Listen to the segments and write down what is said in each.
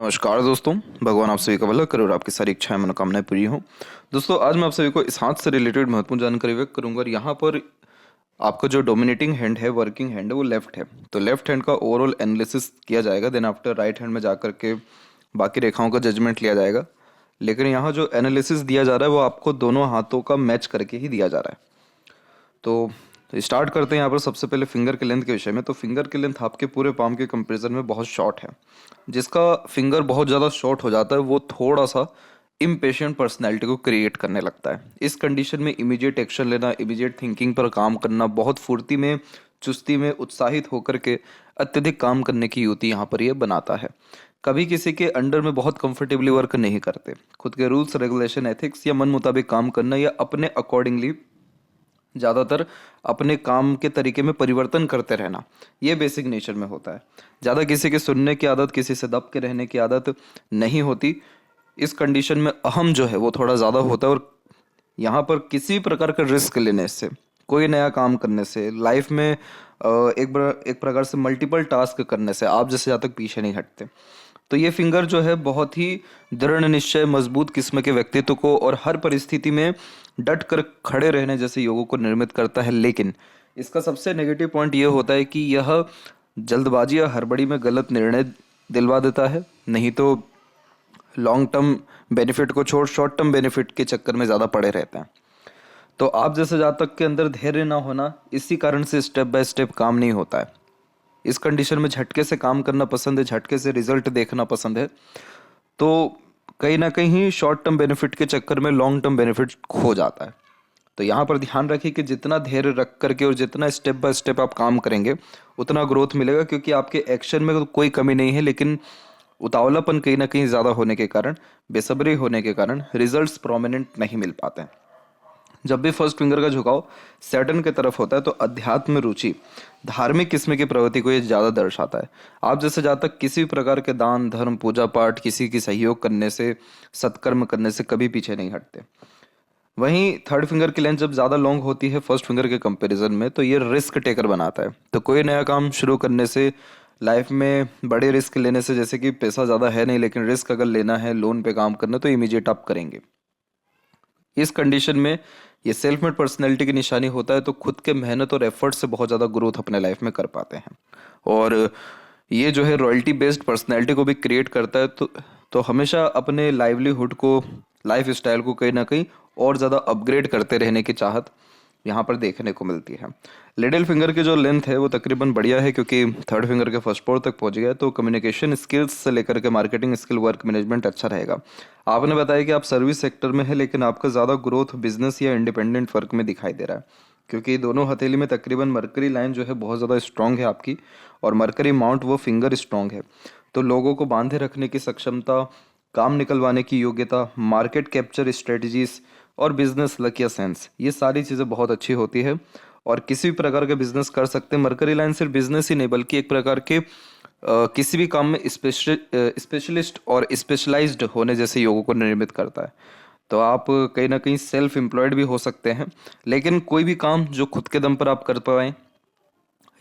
नमस्कार दोस्तों। भगवान आप सभी का भला करे और आपकी सारी इच्छाएं मनोकामनाएं पूरी हों। दोस्तों, आज मैं आप सभी को इस हाथ से रिलेटेड महत्वपूर्ण जानकारी व्यक्त करूंगा और यहाँ पर आपका जो डोमिनेटिंग हैंड है, वर्किंग हैंड है, वो लेफ्ट है। तो लेफ्ट हैंड का ओवरऑल एनालिसिस किया जाएगा, देन आफ्टर राइट हैंड में जाकर के बाकी रेखाओं का जजमेंट लिया जाएगा। लेकिन यहाँ जो एनालिसिस दिया जा रहा है वो आपको दोनों हाथों का मैच करके ही दिया जा रहा है। तो स्टार्ट करते हैं यहाँ पर सबसे पहले फिंगर के लेंथ के विषय में। तो फिंगर की लेंथ आपके पूरे पाम के कंपैरिजन में बहुत शॉर्ट है। जिसका फिंगर बहुत ज़्यादा शॉर्ट हो जाता है वो थोड़ा सा इम्पेशेंट पर्सनैलिटी को क्रिएट करने लगता है। इस कंडीशन में इमीडिएट एक्शन लेना, इमीडिएट थिंकिंग पर काम करना, बहुत फुर्ती में, चुस्ती में, उत्साहित होकर के अत्यधिक काम करने की युति यहाँ पर ये बनाता है। कभी किसी के अंडर में बहुत कंफर्टेबली वर्क नहीं करते। खुद के रूल्स, रेगुलेशन, एथिक्स या मन मुताबिक काम करना या अपने अकॉर्डिंगली ज़्यादातर अपने काम के तरीके में परिवर्तन करते रहना, ये बेसिक नेचर में होता है। ज़्यादा किसी के सुनने की आदत, किसी से दब के रहने की आदत नहीं होती। इस कंडीशन में अहम जो है वो थोड़ा ज़्यादा होता है और यहाँ पर किसी प्रकार का रिस्क लेने से, कोई नया काम करने से, लाइफ में एक प्रकार से मल्टीपल टास्क करने से आप जैसे ज़्यादा तक पीछे नहीं हटते। तो ये फिंगर जो है बहुत ही दृढ़ निश्चय, मजबूत किस्म के व्यक्तित्व को और हर परिस्थिति में डट कर खड़े रहने जैसे योगों को निर्मित करता है। लेकिन इसका सबसे नेगेटिव पॉइंट ये होता है कि यह जल्दबाजी या हड़बड़ी में गलत निर्णय दिलवा देता है। नहीं तो लॉन्ग टर्म बेनिफिट को छोड़ शॉर्ट टर्म बेनिफिट के चक्कर में ज़्यादा पड़े रहते हैं। तो आप जैसे जातक के अंदर धैर्य ना होना, इसी कारण से स्टेप बाय स्टेप काम नहीं होता है। इस कंडीशन में झटके से काम करना पसंद है, झटके से रिजल्ट देखना पसंद है। तो कहीं ना कहीं शॉर्ट टर्म बेनिफिट के चक्कर में लॉन्ग टर्म बेनिफिट खो जाता है। तो यहाँ पर ध्यान रखिए कि जितना धैर्य रख करके और जितना स्टेप बाय स्टेप आप काम करेंगे उतना ग्रोथ मिलेगा, क्योंकि आपके एक्शन में तो कोई कमी नहीं है, लेकिन उतावलापन कहीं ना कहीं ज़्यादा होने के कारण, बेसब्री होने के कारण रिजल्ट्स प्रोमिनेंट नहीं मिल पाते हैं। जब भी फर्स्ट फिंगर का झुकाव सैटर्न की तरफ होता है तो अध्यात्म रुचि, धार्मिक किस्म की प्रवृत्ति को ये ज़्यादा दर्शाता है। आप जैसे जहाँ तक किसी भी प्रकार के दान, धर्म, पूजा पाठ, किसी की सहयोग करने से, सत्कर्म करने से कभी पीछे नहीं हटते। वहीं थर्ड फिंगर की लेंथ जब ज़्यादा लॉन्ग होती है फर्स्ट फिंगर के कंपैरिजन में, तो ये रिस्क टेकर बनाता है। तो कोई नया काम शुरू करने से, लाइफ में बड़े रिस्क लेने से, जैसे कि पैसा ज़्यादा है नहीं लेकिन रिस्क अगर लेना है, लोन पे काम करना, तो इमीडिएट आप करेंगे। इस कंडीशन में ये सेल्फ मेड पर्सनैलिटी की निशानी होता है। तो खुद के मेहनत और एफर्ट से बहुत ज़्यादा ग्रोथ अपने लाइफ में कर पाते हैं। और ये जो है रॉयल्टी बेस्ड पर्सनैलिटी को भी क्रिएट करता है। तो हमेशा अपने लाइवलीहुड को, लाइफ स्टाइल को कहीं ना कहीं और ज़्यादा अपग्रेड करते रहने की चाहत यहाँ पर देखने को मिलती है। लिटिल फिंगर की जो लेंथ है वो तकरीबन बढ़िया है, क्योंकि थर्ड फिंगर के फर्स्ट पोर तक पहुंच गया। तो कम्युनिकेशन स्किल्स से लेकर के मार्केटिंग स्किल, वर्क मैनेजमेंट अच्छा रहेगा। आपने बताया कि आप सर्विस सेक्टर में है, लेकिन आपका ज़्यादा ग्रोथ बिजनेस या इंडिपेंडेंट वर्क में दिखाई दे रहा है, क्योंकि दोनों हथेली में तकरीबन मरकरी लाइन जो है बहुत ज़्यादा स्ट्रांग है आपकी, और मरकरी माउंट वो फिंगर स्ट्रांग है। तो लोगों को बांधे रखने की सक्षमता, काम निकलवाने की योग्यता, मार्केट कैप्चर स्ट्रेटजीज और बिजनेस लक या सेंस, ये सारी चीज़ें बहुत अच्छी होती है। और किसी भी प्रकार का बिजनेस कर सकते हैं। मरकरी लाइन सिर्फ बिजनेस ही नहीं बल्कि एक प्रकार के किसी भी काम में स्पेशलिस्ट और स्पेशलाइज्ड होने जैसे योगों को निर्मित करता है। तो आप कहीं ना कहीं सेल्फ एम्प्लॉयड भी हो सकते हैं, लेकिन कोई भी काम जो खुद के दम पर आप कर पाएँ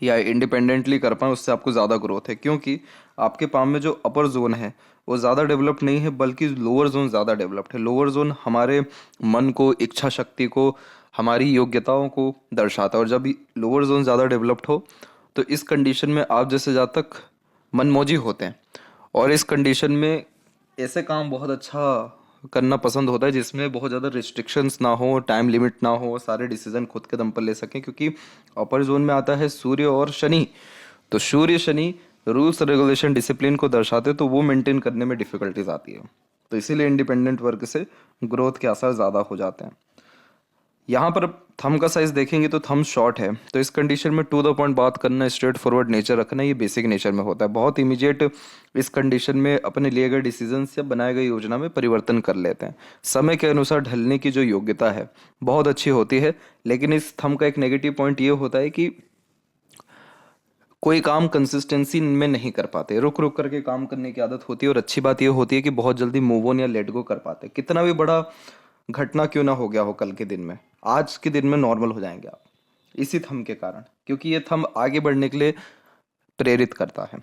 या इंडिपेंडेंटली कर पाएँ, उससे आपको ज़्यादा ग्रोथ है। क्योंकि आपके पाम में जो अपर जोन है वो ज़्यादा डेवलप्ड नहीं है, बल्कि लोअर जोन ज़्यादा डेवलप्ड है। लोअर जोन हमारे मन को, इच्छा शक्ति को, हमारी योग्यताओं को दर्शाता है। और जब लोअर जोन ज़्यादा डेवलप्ड हो तो इस कंडीशन में आप जैसे जहाँ तक मनमौजी होते हैं। और इस कंडीशन में ऐसे काम बहुत अच्छा करना पसंद होता है जिसमें बहुत ज़्यादा रिस्ट्रिक्शंस ना हो, टाइम लिमिट ना हो, सारे डिसीजन खुद के दम पर ले सकें। क्योंकि अपर जोन में आता है सूर्य और शनि। तो सूर्य शनि रूल्स, रेगुलेशन, डिसिप्लिन को दर्शाते, तो वो मेंटेन करने में डिफिकल्टीज आती है। तो इसीलिए इंडिपेंडेंट वर्क से ग्रोथ के आसार ज़्यादा हो जाते हैं। यहाँ पर थंब का साइज देखेंगे तो थंब शॉर्ट है। तो इस कंडीशन में टू द पॉइंट बात करना, स्ट्रेट फॉरवर्ड नेचर रखना, ये बेसिक नेचर में होता है। बहुत इमीडिएट इस कंडीशन में अपने लिए गए डिसीजन या बनाए गए योजना में परिवर्तन कर लेते हैं। समय के अनुसार ढलने की जो योग्यता है बहुत अच्छी होती है। लेकिन इस थंब का एक नेगेटिव पॉइंट ये होता है कि कोई काम कंसिस्टेंसी में नहीं कर पाते, रुक रुक करके काम करने की आदत होती है। और अच्छी बात ये होती है कि बहुत जल्दी मूव ऑन या लेट गो कर पाते। कितना भी बड़ा घटना क्यों ना हो गया हो कल के दिन में, आज के दिन में नॉर्मल हो जाएंगे आप, इसी थंब के कारण। क्योंकि ये थंब आगे बढ़ने के लिए प्रेरित करता है।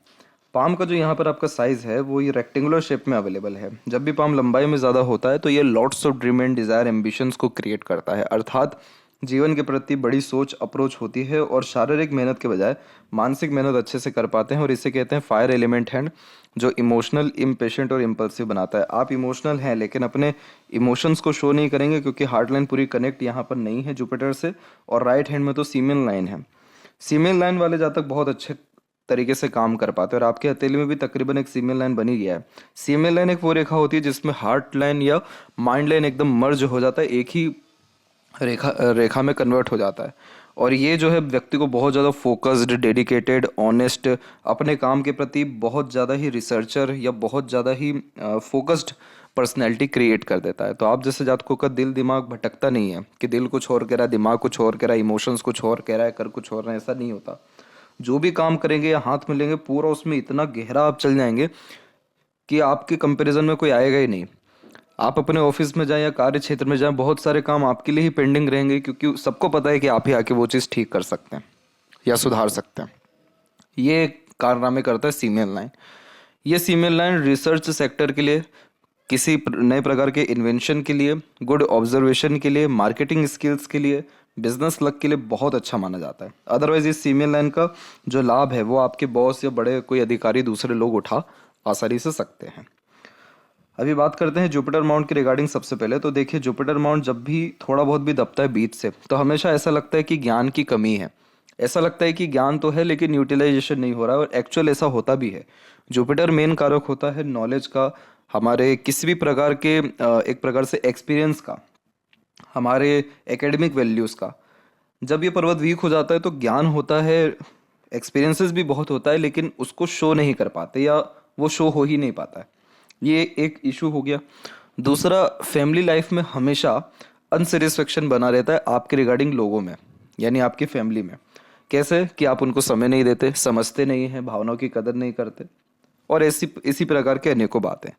पाम का जो यहाँ पर आपका साइज है वो ये रेक्टेंगुलर शेप में अवेलेबल है। जब भी पाम लंबाई में ज़्यादा होता है तो ये lots of dream and desire ambitions को क्रिएट करता है, अर्थात जीवन के प्रति बड़ी सोच अप्रोच होती है और शारीरिक मेहनत के बजाय मानसिक मेहनत अच्छे से कर पाते हैं। और इसे कहते हैं फायर एलिमेंट हैंड, जो इमोशनल, इम्पेशेंट और इम्पल्सिव बनाता है। आप इमोशनल हैं लेकिन अपने इमोशंस को शो नहीं करेंगे क्योंकि हार्ट लाइन पूरी कनेक्ट यहाँ पर नहीं है जुपिटर से। और राइट हैंड में तो सीमेन लाइन है। सीमेन लाइन वाले जातक बहुत अच्छे तरीके से काम कर पाते हैं और आपके हथेली में भी तकरीबन एक सीमेन लाइन बनी गया है। सीमेन लाइन एक वो रेखा होती है जिसमें हार्ट लाइन या माइंड लाइन एकदम मर्ज हो जाता है, एक ही रेखा में कन्वर्ट हो जाता है। और ये जो है व्यक्ति को बहुत ज़्यादा फोकस्ड, डेडिकेटेड, ऑनेस्ट, अपने काम के प्रति बहुत ज़्यादा ही रिसर्चर या बहुत ज़्यादा ही फोकस्ड पर्सनैलिटी क्रिएट कर देता है। तो आप जैसे जातकों का दिल दिमाग भटकता नहीं है कि दिल कुछ और कह रहा है, दिमाग कुछ और कह रहा है, इमोशंस कुछ और कह रहा है, कर कुछ और रहे हैं, ऐसा नहीं होता। जो भी काम करेंगे या हाथ में लेंगे पूरा उसमें इतना गहरा आप चल जाएंगे कि आपके कंपैरिजन में कोई आएगा ही नहीं। आप अपने ऑफिस में जाएं या कार्य क्षेत्र में जाएं, बहुत सारे काम आपके लिए ही पेंडिंग रहेंगे क्योंकि सबको पता है कि आप ही आके वो चीज़ ठीक कर सकते हैं या सुधार सकते हैं। ये कारनामे करता है सीमेन लाइन। ये सीमेन लाइन रिसर्च सेक्टर के लिए, किसी नए प्रकार के इन्वेंशन के लिए, गुड ऑब्जर्वेशन के लिए, मार्केटिंग स्किल्स के लिए, बिजनेस लक के लिए बहुत अच्छा माना जाता है। अदरवाइज इस सीमेन लाइन का जो लाभ है वो आपके बॉस या बड़े कोई अधिकारी, दूसरे लोग उठा आसानी से सकते हैं। अभी बात करते हैं जुपिटर माउंट के रिगार्डिंग। सबसे पहले तो देखिए, जुपिटर माउंट जब भी थोड़ा बहुत भी दबता है बीच से तो हमेशा ऐसा लगता है कि ज्ञान की कमी है। ऐसा लगता है कि ज्ञान तो है लेकिन यूटिलाइजेशन नहीं हो रहा है, और एक्चुअल ऐसा होता भी है। जुपिटर मेन कारक होता है नॉलेज का, हमारे किसी भी प्रकार के एक प्रकार से एक्सपीरियंस का, हमारे एकेडमिक वैल्यूज़ का। जब ये पर्वत वीक हो जाता है तो ज्ञान होता है, एक्सपीरियंसेस भी बहुत होता है, लेकिन उसको शो नहीं कर पाते या वो शो हो ही नहीं पाता है। ये एक इशू हो गया। दूसरा, फैमिली लाइफ में हमेशा अनसेटिस्फेक्शन बना रहता है आपके रिगार्डिंग लोगों में, यानी आपकी फैमिली में। कैसे कि आप उनको समय नहीं देते, समझते नहीं हैं, भावनाओं की कदर नहीं करते, और इसी प्रकार के अनेकों बातें।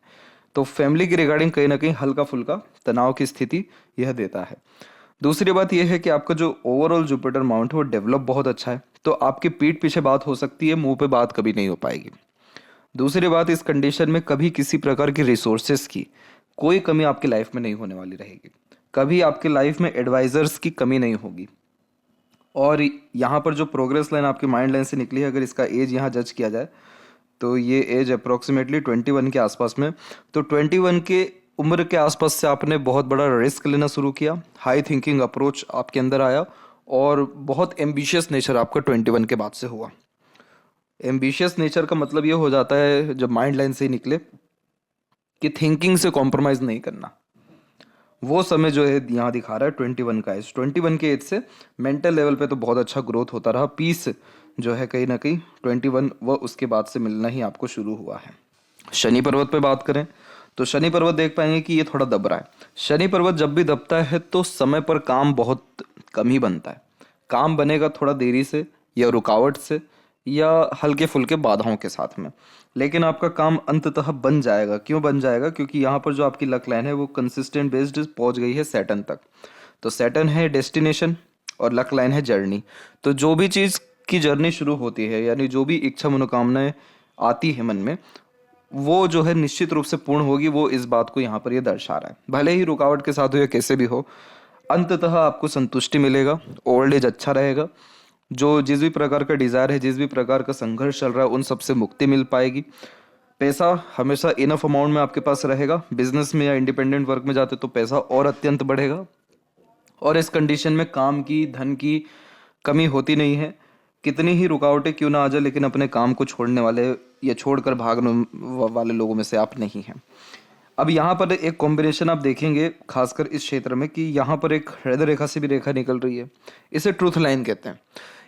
तो फैमिली के रिगार्डिंग कहीं ना कहीं हल्का फुल्का तनाव की स्थिति यह देता है। दूसरी बात यह है कि आपका जो ओवरऑल जुपिटर माउंट है वो डेवलप बहुत अच्छा है, तो आपकी पीठ पीछे बात हो सकती है, मुंह पे बात कभी नहीं हो पाएगी। दूसरी बात, इस कंडीशन में कभी किसी प्रकार की रिसोर्सेस की कोई कमी आपकी लाइफ में नहीं होने वाली रहेगी। कभी आपकी लाइफ में एडवाइजर्स की कमी नहीं होगी। और यहाँ पर जो प्रोग्रेस लाइन आपकी माइंड लाइन से निकली है, अगर इसका एज यहाँ जज किया जाए तो ये एज अप्रोक्सीमेटली 21 के आसपास में। तो 21 के उम्र के आसपास से आपने बहुत बड़ा रिस्क लेना शुरू किया, हाई थिंकिंग अप्रोच आपके अंदर आया, और बहुत एम्बिशियस नेचर आपका 21 के बाद से हुआ। एम्बिशियस नेचर का मतलब ये हो जाता है, जब माइंड लाइन से ही निकले, कि थिंकिंग से कॉम्प्रोमाइज़ नहीं करना। वो समय जो है यहाँ दिखा रहा है 21 का एज। 21 के एज से मेंटल लेवल पे तो बहुत अच्छा ग्रोथ होता रहा। पीस जो है कहीं ना कहीं 21 व उसके बाद से मिलना ही आपको शुरू हुआ है। शनि पर्वत पे बात करें तो शनि पर्वत देख पाएंगे कि ये थोड़ा दब रहा है। शनि पर्वत जब भी दबता है तो समय पर काम बहुत कम ही बनता है। काम बनेगा थोड़ा देरी से या रुकावट से या हल्के फुल्के बाधाओं के साथ में, लेकिन आपका काम अंततः बन जाएगा। क्यों बन जाएगा? क्योंकि यहाँ पर जो आपकी लक लाइन है वो कंसिस्टेंट बेस्ड पहुँच गई है सैटर्न तक। तो सैटर्न है डेस्टिनेशन और लक लाइन है जर्नी। तो जो भी चीज़ की जर्नी शुरू होती है, यानी जो भी इच्छा मनोकामनाएं आती है मन में, वो जो है निश्चित रूप से पूर्ण होगी। वो इस बात को यहाँ पर ये दर्शा रहा है। भले ही रुकावट के साथ हो या कैसे भी हो, अंततः आपको संतुष्टि मिलेगा, ओल्ड एज अच्छा रहेगा। जो जिस भी प्रकार का डिज़ायर है, जिस भी प्रकार का संघर्ष चल रहा है, उन सब से मुक्ति मिल पाएगी। पैसा हमेशा इनफ अमाउंट में आपके पास रहेगा। बिजनेस में या इंडिपेंडेंट वर्क में जाते तो पैसा और अत्यंत बढ़ेगा। और इस कंडीशन में काम की, धन की कमी होती नहीं है। कितनी ही रुकावटें क्यों ना आ जाए, लेकिन अपने काम को छोड़ने वाले या छोड़कर भागने वाले लोगों में से आप नहीं हैं। अब यहाँ पर एक कॉम्बिनेशन आप देखेंगे खासकर इस क्षेत्र में कि यहाँ पर एक हृदय रेखा से भी रेखा निकल रही है। इसे ट्रूथ लाइन कहते हैं।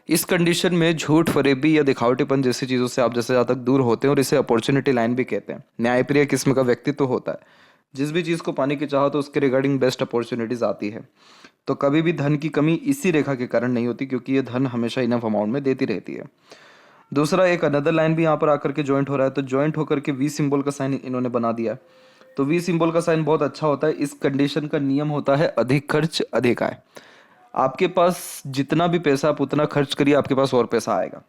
इस कंडीशन में झूठ, फरेबी या दिखावटीपन जैसी चीज़ों से आप जैसे ज़्यादा दूर होते हैं, और इसे अपॉर्चुनिटी लाइन भी कहते हैं। न्यायप्रिय किस्म का व्यक्तित्व होता है। जिस भी चीज़ को पाने की चाहो तो उसके रिगार्डिंग बेस्ट अपॉर्चुनिटीज आती है। तो कभी भी धन की कमी इसी रेखा के कारण नहीं होती, क्योंकि ये धन हमेशा इनफ अमाउंट में देती रहती है। दूसरा, एक अनदर लाइन भी यहाँ पर आकर के ज्वाइंट हो रहा है। तो ज्वाइंट होकर के वी सिंबल का साइन इन्होंने बना दिया है। तो वी सिंबल का साइन बहुत अच्छा होता है। इस कंडीशन का नियम होता है अधिक खर्च अधिक आय। आपके पास जितना भी पैसा आप उतना खर्च करिए, आपके पास और पैसा आएगा,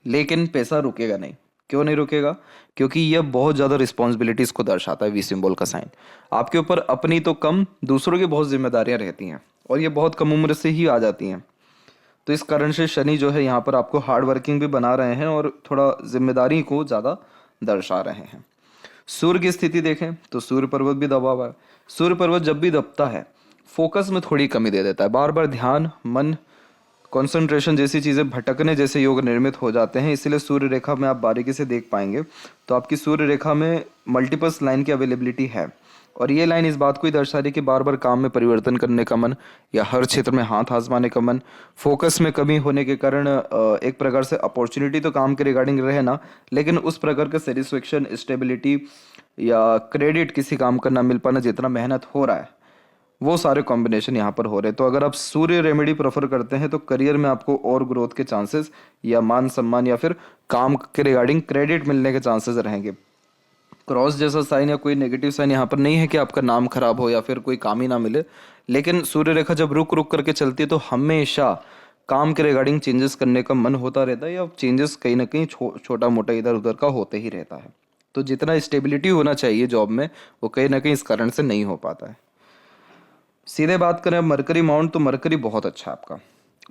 लेकिन पैसा रुकेगा नहीं। क्यों नहीं रुकेगा? क्योंकि यह बहुत ज़्यादा रिस्पॉन्सिबिलिटीज़ को दर्शाता है वी सिंबल का साइन। आपके ऊपर अपनी तो कम, दूसरों की बहुत जिम्मेदारियां रहती हैं और ये बहुत कम उम्र से ही आ जाती हैं। तो इस कारण से शनि जो है यहाँ पर आपको हार्ड वर्किंग भी बना रहे हैं और थोड़ा जिम्मेदारी को ज़्यादा दर्शा रहे हैं। सूर्य की स्थिति देखें तो सूर्य पर्वत भी दबा हुआ है। सूर्य पर्वत जब भी दबता है फोकस में थोड़ी कमी दे देता है, बार बार ध्यान, मन, कंसंट्रेशन जैसी चीज़ें भटकने जैसे योग निर्मित हो जाते हैं। इसीलिए सूर्य रेखा में आप बारीकी से देख पाएंगे तो आपकी सूर्य रेखा में मल्टीपल्स लाइन की अवेलेबिलिटी है और ये लाइन इस बात को ही दर्शा रही है कि बार बार काम में परिवर्तन करने का मन या हर क्षेत्र में हाथ आजमाने का मन, फोकस में कमी होने के कारण एक प्रकार से अपॉर्चुनिटी तो काम के रिगार्डिंग रहे ना, लेकिन उस प्रकार का सेटिस्फेक्शन, स्टेबिलिटी या क्रेडिट किसी काम का ना मिल पाना जितना मेहनत हो रहा है, वो सारे कॉम्बिनेशन यहाँ पर हो रहे हैं। तो अगर आप सूर्य रेमेडी प्रेफर करते हैं तो करियर में आपको और ग्रोथ के चांसेस या मान सम्मान या फिर काम के रिगार्डिंग क्रेडिट मिलने के चांसेस रहेंगे। क्रॉस जैसा साइन या कोई नेगेटिव साइन यहाँ पर नहीं है कि आपका नाम खराब हो या फिर कोई काम ही ना मिले, लेकिन सूर्य रेखा जब रुक रुक करके चलती है तो हमेशा काम के रिगार्डिंग चेंजेस करने का मन होता रहता है या चेंजेस कहीं ना कहीं छोटा मोटा इधर उधर का होते ही रहता है। तो जितना स्टेबिलिटी होना चाहिए जॉब में वो कहीं ना कहीं इस कारण से नहीं हो पाता है। सीधे बात करें अब मरकरी माउंट, तो मरकरी बहुत अच्छा है आपका।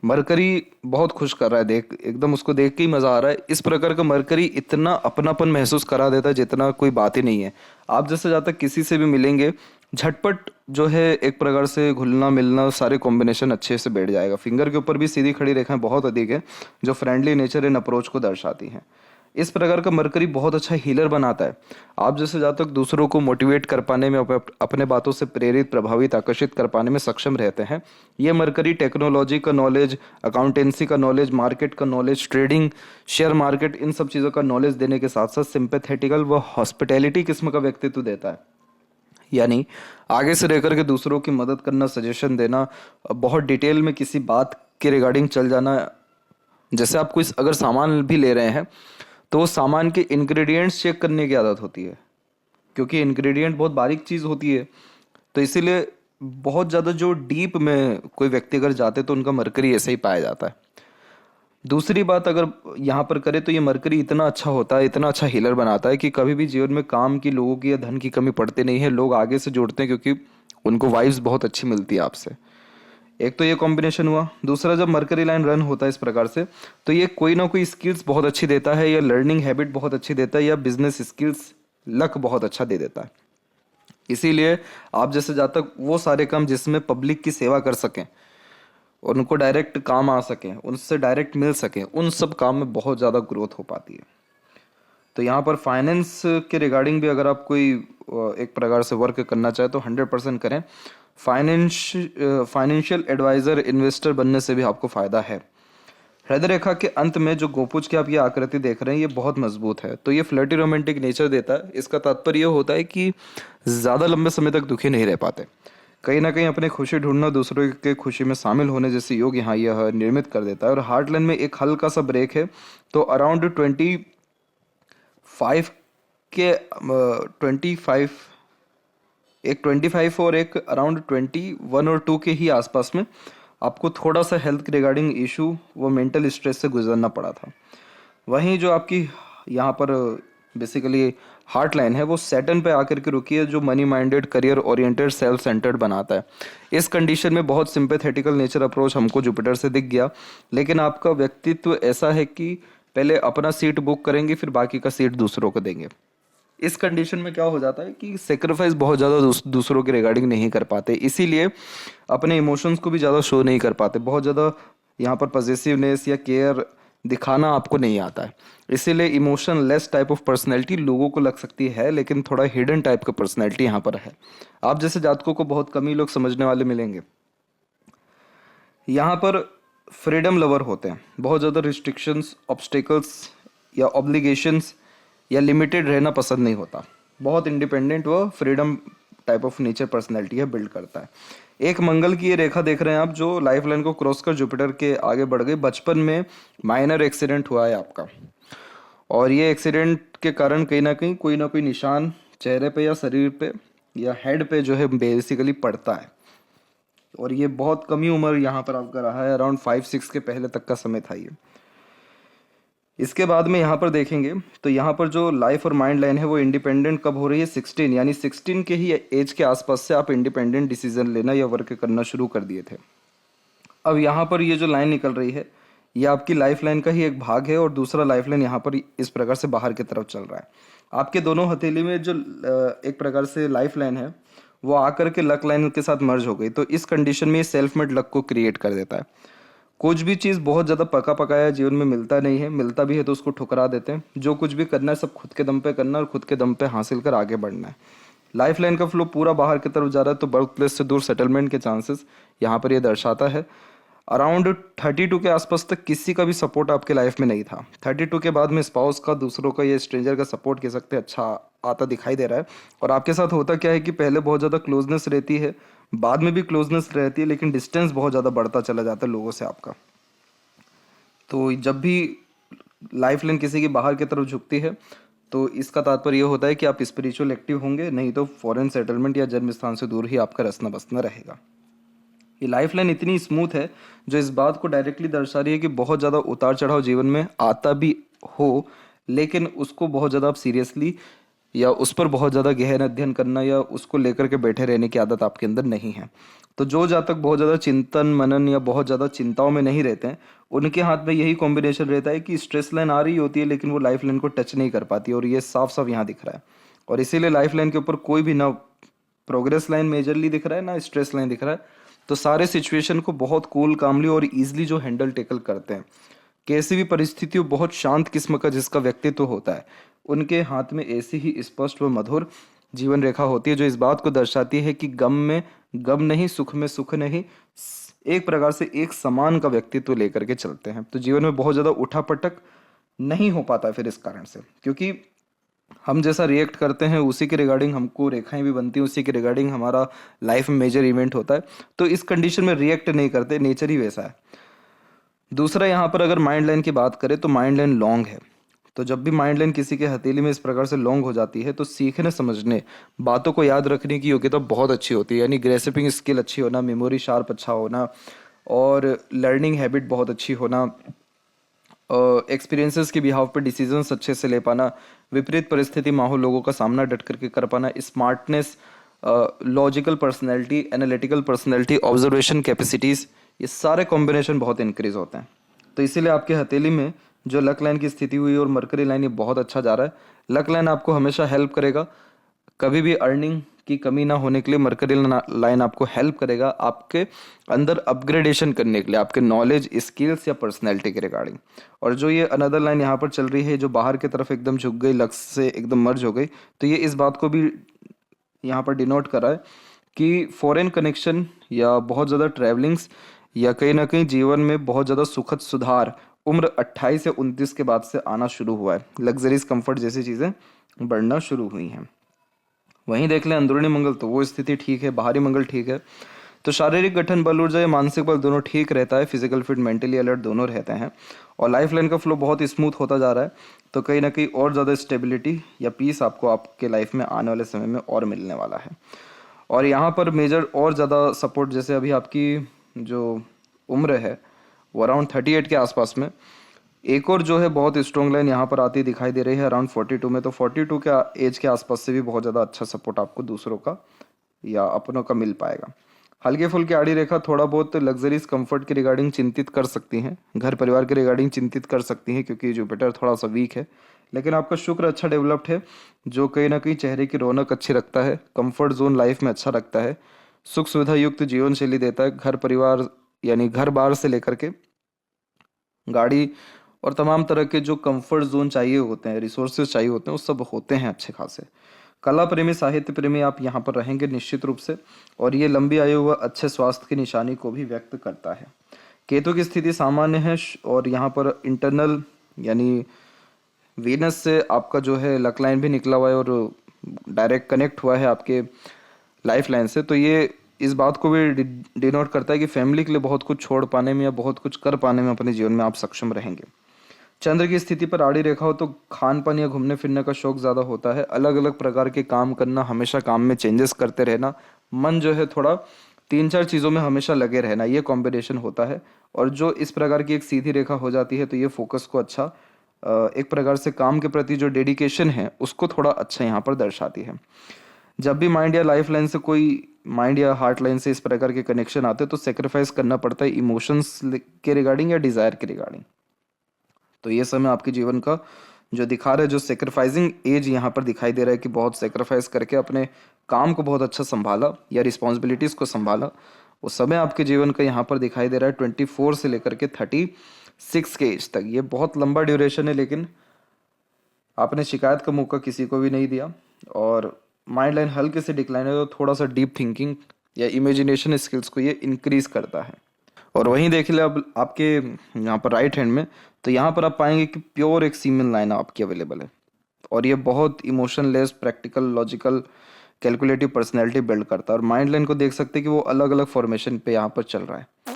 मरकरी बहुत खुश कर रहा है, देख एकदम उसको देख के ही मजा आ रहा है। इस प्रकार का मरकरी इतना अपनापन महसूस करा देता है जितना कोई बात ही नहीं है। आप जैसे जहाँ तक किसी से भी मिलेंगे झटपट जो है एक प्रकार से घुलना मिलना सारे कॉम्बिनेशन अच्छे से बैठ जाएगा। फिंगर के ऊपर भी सीधी खड़ी रेखाएं बहुत अधिक है जो फ्रेंडली नेचर इन अप्रोच को दर्शाती हैं। इस प्रकार का मरकरी बहुत अच्छा हीलर बनाता है। आप जैसे जहाँ तक दूसरों को मोटिवेट कर पाने में, अपने बातों से प्रेरित, प्रभावित, आकर्षित कर पाने में सक्षम रहते हैं। ये मरकरी टेक्नोलॉजी का नॉलेज, अकाउंटेंसी का नॉलेज, मार्केट का नॉलेज, ट्रेडिंग, शेयर मार्केट, इन सब चीज़ों का नॉलेज देने के साथ साथ सिंपैथेटिकल व हॉस्पिटैलिटी किस्म का व्यक्तित्व देता है। यानी आगे से रहकर के दूसरों की मदद करना, सजेशन देना, बहुत डिटेल में किसी बात के रिगार्डिंग चल जाना। जैसे आप कोई अगर सामान भी ले रहे हैं तो वो सामान के इंग्रेडिएंट्स चेक करने की आदत होती है, क्योंकि इंग्रेडिएंट बहुत बारीक चीज़ होती है। तो इसीलिए बहुत ज़्यादा जो डीप में कोई व्यक्ति अगर जाते तो उनका मरकरी ऐसे ही पाया जाता है। दूसरी बात अगर यहाँ पर करें तो ये मरकरी इतना अच्छा होता है, इतना अच्छा हीलर बनाता है कि कभी भी जीवन में काम की, लोगों की या धन की कमी पड़ती नहीं है। लोग आगे से जुड़ते हैं क्योंकि उनको वाइब्स बहुत अच्छी मिलती है आपसे। एक तो ये कॉम्बिनेशन हुआ। दूसरा, जब मरकरी लाइन रन होता है इस प्रकार से तो ये कोई ना कोई स्किल्स बहुत अच्छी देता है या लर्निंग हैबिट बहुत अच्छी देता है या बिजनेस स्किल्स, लक बहुत अच्छा दे देता है। इसीलिए आप जैसे जहाँ तक वो सारे काम जिसमें पब्लिक की सेवा कर सकें, उनको डायरेक्ट काम आ सके, उनसे डायरेक्ट मिल सके, उन सब काम में बहुत ज़्यादा ग्रोथ हो पाती है। तो यहाँ पर फाइनेंस के रिगार्डिंग भी अगर आप कोई एक प्रकार से वर्क करना चाहे तो 100% करें। फाइनेंशियल एडवाइजर, इन्वेस्टर बनने से भी आपको फायदा है। हृदय रेखा के अंत में जो गोपुज की आप ये आकृति देख रहे हैं ये बहुत मजबूत है, तो ये फ्लर्टी रोमांटिक नेचर देता है। इसका तात्पर्य ये होता है कि ज़्यादा लंबे समय तक दुखी नहीं रह पाते। कहीं ना कहीं अपनी खुशी ढूंढना, दूसरों के खुशी में शामिल होने जैसे योग यहाँ यह निर्मित कर देता है। और हार्ट लाइन में एक हल्का सा ब्रेक है, तो अराउंड 25 के 25, एक 25 और एक अराउंड 21 और 2 के ही आसपास में आपको थोड़ा सा हेल्थ के रिगार्डिंग इशू व मेंटल स्ट्रेस से गुजरना पड़ा था। वहीं जो आपकी यहाँ पर बेसिकली हार्ट लाइन है वो सैटर्न पे आकर के रुकी है, जो money minded, career oriented, self centred बनाता है। इस कंडीशन में बहुत सिंपैथेटिकल नेचर अप्रोच हमको जुपिटर से दिख गया, लेकिन आपका व्यक्तित्व ऐसा है कि पहले अपना सीट बुक करेंगे फिर बाकी का सीट दूसरों को देंगे। इस कंडीशन में क्या हो जाता है कि सेक्रीफाइस बहुत ज़्यादा दूसरों के रिगार्डिंग नहीं कर पाते, इसीलिए अपने इमोशंस को भी ज़्यादा शो नहीं कर पाते। बहुत ज़्यादा यहाँ पर पॉजिटिवनेस या केयर दिखाना आपको नहीं आता है, इसीलिए emotion less type of personality लोगों को लग सकती है, लेकिन थोड़ा हिडन टाइप का पर्सनैलिटी यहाँ पर है। आप जैसे जातकों को बहुत कम ही लोग समझने वाले मिलेंगे। यहाँ पर फ्रीडम लवर होते हैं, बहुत ज़्यादा रिस्ट्रिक्शंस, ऑब्स्टिकल्स या ऑब्लिगेशंस या लिमिटेड रहना पसंद नहीं होता। बहुत इंडिपेंडेंट व freedom type of nature personality है, बिल्ड करता है। एक मंगल की ये रेखा देख रहे हैं आप, जो लाइफ लाइन को क्रॉस कर जुपिटर के आगे बढ़ गई। बचपन में माइनर एक्सीडेंट हुआ है आपका, और ये एक्सीडेंट के कारण कहीं ना कहीं कोई ना कोई निशान चेहरे पे या शरीर पे या हेड पे जो है बेसिकली पड़ता है। और ये बहुत कम ही उम्र यहाँ पर आपका रहा है, अराउंड 5-6 के पहले तक का समय था ये। इसके बाद में यहाँ पर देखेंगे तो यहाँ पर जो लाइफ और माइंड लाइन है वो इंडिपेंडेंट कब हो रही है, 16 यानी 16 के ही एज के आसपास से आप इंडिपेंडेंट डिसीजन लेना या वर्क करना शुरू कर दिए थे। अब यहाँ पर ये जो लाइन निकल रही है ये आपकी लाइफ लाइन का ही एक भाग है और दूसरा लाइफ लाइन यहाँ पर इस प्रकार से बाहर की तरफ चल रहा है। आपके दोनों हथेली में जो एक प्रकार से लाइफ लाइन है वो आकर के लक लाइन के साथ मर्ज हो गई, तो इस कंडीशन में ये सेल्फ मेड लक को क्रिएट कर देता है। कुछ भी चीज़ बहुत ज़्यादा पका पकाया जीवन में मिलता नहीं है, मिलता भी है तो उसको ठुकरा देते हैं। जो कुछ भी करना है सब खुद के दम पे करना है और खुद के दम पे हासिल कर आगे बढ़ना है। लाइफ लाइन का फ्लो पूरा बाहर की तरफ जा रहा है तो बर्थ प्लेस से दूर सेटलमेंट के चांसेस यहाँ पर ये दर्शाता है। अराउंड 32 के आसपास तक किसी का भी सपोर्ट आपके लाइफ में नहीं था। 32 के बाद में स्पाउस का, दूसरों का, ये स्ट्रेंजर का सपोर्ट कह सकते हैं अच्छा आता दिखाई दे रहा है। और आपके साथ होता क्या है कि पहले बहुत ज़्यादा क्लोजनेस रहती है, बाद में भी क्लोजनेस रहती है, लेकिन डिस्टेंस बहुत ज़्यादा बढ़ता चला जाता है लोगों से आपका। तो जब भी लाइफ लाइन किसी की बाहर की तरफ झुकती है तो इसका तात्पर्य ये होता है कि आप स्पिरिचुअल एक्टिव होंगे, नहीं तो फॉरेन सेटलमेंट या जन्म स्थान से दूर ही आपका रसना बसना रहेगा। ये लाइफ लाइन इतनी स्मूथ है जो इस बात को डायरेक्टली दर्शा रही है कि बहुत ज़्यादा उतार चढ़ाव जीवन में आता भी हो, लेकिन उसको बहुत ज़्यादा आप सीरियसली या उस पर बहुत ज़्यादा गहन अध्ययन करना या उसको लेकर के बैठे रहने की आदत आपके अंदर नहीं है। तो जो जातक बहुत ज़्यादा चिंतन मनन या बहुत ज़्यादा चिंताओं में नहीं रहते हैं उनके हाथ में यही कॉम्बिनेशन रहता है कि स्ट्रेस लाइन आ रही होती है लेकिन वो लाइफ लाइन को टच नहीं कर पाती, और ये साफ साफ यहाँ दिख रहा है। और इसीलिए लाइफ लाइन के ऊपर कोई भी ना प्रोग्रेस लाइन मेजरली दिख रहा है ना स्ट्रेस लाइन दिख रहा है, तो सारे सिचुएशन को बहुत कूल कामली और ईजिली जो हैंडल टेकल करते हैं। कैसी भी परिस्थितियों बहुत शांत किस्म का जिसका व्यक्तित्व होता है उनके हाथ में ऐसी ही स्पष्ट व मधुर जीवन रेखा होती है जो इस बात को दर्शाती है कि गम में गम नहीं, सुख में सुख नहीं, एक प्रकार से एक समान का व्यक्तित्व लेकर के चलते हैं। तो जीवन में बहुत ज़्यादा उठापटक नहीं हो पाता फिर इस कारण से, क्योंकि हम जैसा रिएक्ट करते हैं उसी के रिगार्डिंग हमको रेखाएं भी बनती हैं, उसी के रिगार्डिंग हमारा लाइफ में मेजर इवेंट होता है। तो इस कंडीशन में रिएक्ट नहीं करते, नेचर ही वैसा है। दूसरा यहाँ पर अगर माइंड लाइन की बात करें तो माइंड लाइन लॉन्ग है। तो जब भी माइंड लाइन किसी के हथेली में इस प्रकार से लॉन्ग हो जाती है तो सीखने समझने, बातों को याद रखने की योग्यता बहुत अच्छी होती है, यानी ग्रेसिपिंग स्किल अच्छी होना, मेमोरी शार्प अच्छा होना और लर्निंग हैबिट बहुत अच्छी होना, एक्सपीरियंसेस के बिहाव पर डिसीजंस अच्छे से ले पाना, विपरीत परिस्थिति माहौल लोगों का सामना डट करके कर पाना, smartness, logical personality, analytical personality, observation capacities, ये सारे कॉम्बिनेशन बहुत इंक्रीज होते हैं। तो इसीलिए आपके हथेली में जो लक लाइन की स्थिति हुई और मरकरी लाइन ये बहुत अच्छा जा रहा है। लक लाइन आपको हमेशा हेल्प करेगा, कभी भी अर्निंग की कमी ना होने के लिए मरकरी लाइन आपको हेल्प करेगा आपके अंदर अपग्रेडेशन करने के लिए, आपके नॉलेज, स्किल्स या पर्सनैलिटी के रिगार्डिंग। और जो ये अनदर लाइन यहाँ पर चल रही है जो बाहर की तरफ एकदम झुक गई, लक्ष्य से एकदम मर्ज हो गई, तो ये इस बात को भी यहाँ पर डिनोट कर रहा है कि फॉरेन कनेक्शन या बहुत ज़्यादा ट्रैवलिंग्स या कहीं ना कहीं जीवन में बहुत ज़्यादा सुखद सुधार उम्र 28 से 29 के बाद से आना शुरू हुआ है। लग्जरीज कंफर्ट जैसी चीज़ें बढ़ना शुरू हुई हैं। वहीं देख लें अंदरूनी मंगल तो वो स्थिति ठीक है, बाहरी मंगल ठीक है। तो शारीरिक गठन, बल, ऊर्जा या मानसिक बल दोनों ठीक रहता है, फिजिकल फिट, मेंटली अलर्ट दोनों रहते हैं और लाइफ लाइन का फ्लो बहुत स्मूथ होता जा रहा है। तो कहीं ना कहीं और ज़्यादा स्टेबिलिटी या पीस आपको आपके लाइफ में आने वाले समय में और मिलने वाला है। और यहाँ पर मेजर और ज़्यादा सपोर्ट, जैसे अभी आपकी जो उम्र है वो अराउंड 38 के आसपास में, एक और जो है बहुत स्ट्रॉन्ग लाइन यहाँ पर आती दिखाई दे रही है अराउंड 42 में। तो 42 के एज के आसपास से भी बहुत ज़्यादा अच्छा सपोर्ट आपको दूसरों का या अपनों का मिल पाएगा। हल्के फुल्के आड़ी रेखा थोड़ा बहुत लग्जरीज कंफर्ट के रिगार्डिंग चिंतित कर सकती हैं, घर परिवार के रिगार्डिंग चिंतित कर सकती हैं क्योंकि जुपिटर थोड़ा सा वीक है, लेकिन आपका शुक्र अच्छा डेवलप्ड है जो कहीं ना कहीं चेहरे की रौनक अच्छी रखता है, कंफर्ट जोन लाइफ में अच्छा रखता है, सुख सुविधा युक्त जीवन शैली देता है। घर परिवार यानी घर बार से लेकर के गाड़ी और तमाम तरह के जो कंफर्ट जोन चाहिए होते हैं, रिसोर्सेज चाहिए होते हैं, वो सब होते हैं अच्छे खासे। कला प्रेमी, साहित्य प्रेमी आप यहाँ पर रहेंगे निश्चित रूप से, और ये लंबी आयु व अच्छे स्वास्थ्य की निशानी को भी व्यक्त करता है। केतु की स्थिति सामान्य है और यहाँ पर इंटरनल यानी वीनस से आपका जो है लक लाइन भी निकला हुआ है और डायरेक्ट कनेक्ट हुआ है आपके लाइफ लाइन से। तो ये इस बात को भी डिनोट करता है कि फैमिली के लिए बहुत कुछ छोड़ पाने में या बहुत कुछ कर पाने में अपने जीवन में आप सक्षम रहेंगे। चंद्र की स्थिति पर आड़ी रेखा हो तो खान पान या घूमने फिरने का शौक ज़्यादा होता है, अलग अलग प्रकार के काम करना, हमेशा काम में चेंजेस करते रहना, मन जो है थोड़ा 3-4 चीज़ों में हमेशा लगे रहना, ये कॉम्बिनेशन होता है। और जो इस प्रकार की एक सीधी रेखा हो जाती है तो ये फोकस को अच्छा एक प्रकार से काम के प्रति जो डेडिकेशन है उसको थोड़ा अच्छा यहाँ पर दर्शाती है। जब भी माइंड या लाइफ लाइन से कोई माइंड या हार्ट लाइन से इस प्रकार के कनेक्शन आते हैं तो सेक्रीफाइस करना पड़ता है इमोशंस के रिगार्डिंग या डिजायर के रिगार्डिंग। तो ये समय आपके जीवन का जो दिखा रहा है, जो सेक्रीफाइसिंग एज यहाँ पर दिखाई दे रहा है कि बहुत सेक्रीफाइस करके अपने काम को बहुत अच्छा संभाला या रिस्पॉन्सिबिलिटीज को संभाला, वो समय आपके जीवन का यहाँ पर दिखाई दे रहा है 24 से लेकर के 36 के एज तक। ये बहुत लंबा ड्यूरेशन है, लेकिन आपने शिकायत का मौका किसी को भी नहीं दिया और माइंड लाइन हल्के से डिक्लाइन है, तो थोड़ा सा डीप थिंकिंग या इमेजिनेशन स्किल्स को ये इंक्रीज करता है। और वहीं देख ले अब आपके यहाँ पर राइट हैंड में, तो यहाँ पर आप पाएंगे कि प्योर एक सीमेन लाइन आपकी अवेलेबल है और ये बहुत emotionless, practical, logical, calculative personality build करता है। और माइंड लाइन को देख सकते हैं कि वो अलग अलग फॉर्मेशन पे यहाँ पर चल रहा है।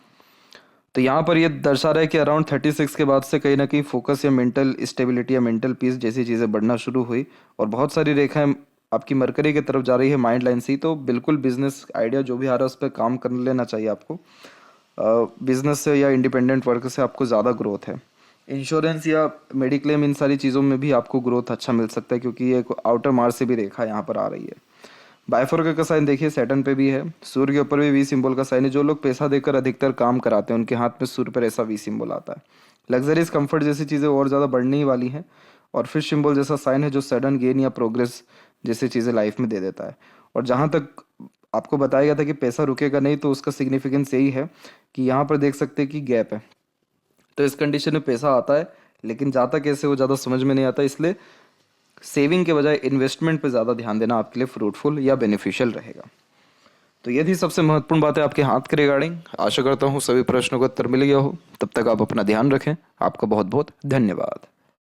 तो यहाँ पर ये दर्शा रहा है कि अराउंड 36 के बाद से कहीं ना कहीं फोकस या मेंटल स्टेबिलिटी या मेंटल पीस जैसी चीज़ें बढ़ना शुरू हुई और बहुत सारी रेखाएं आपकी मरकरी की तरफ जा रही है माइंड लाइन से। तो बिल्कुल बिजनेस आइडिया जो भी आ रहा है उस पर काम कर लेना चाहिए आपको। बिजनेस से या इंडिपेंडेंट वर्क से आपको ज़्यादा ग्रोथ है। इंश्योरेंस या मेडिक्लेम, इन सारी चीज़ों में भी आपको ग्रोथ अच्छा मिल सकता है, क्योंकि ये आउटर मार्स से भी रेखा यहाँ पर आ रही है। बायफोरका का साइन देखिए सैटर्न पे भी है, सूर्य के ऊपर भी वी सिंबल का साइन है। जो लोग पैसा देकर अधिकतर काम कराते हैं उनके हाथ में सूर्य पर ऐसा वी सिंबल आता है। लग्जरीज, कंफर्ट जैसी चीज़ें और ज़्यादा बढ़ने ही वाली हैं। और फिश सिंबल जैसा साइन है जो सडन गेन या प्रोग्रेस जैसी चीज़ें लाइफ में दे देता है। और जहाँ तक आपको बताया गया था कि पैसा रुकेगा नहीं, तो उसका सिग्निफिकेंस यही है कि यहाँ पर देख सकते हैं कि गैप है। तो इस कंडीशन में पैसा आता है, लेकिन जाता कैसे वो ज़्यादा समझ में नहीं आता। इसलिए सेविंग के बजाय इन्वेस्टमेंट पे ज़्यादा ध्यान देना आपके लिए फ्रूटफुल या बेनिफिशियल रहेगा। तो ये थी सबसे महत्वपूर्ण बातें आपके हाथ के रिगार्डिंग। आशा करता हूँ सभी प्रश्नों का उत्तर मिल गया हो। तब तक आप अपना ध्यान रखें। आपका बहुत बहुत धन्यवाद।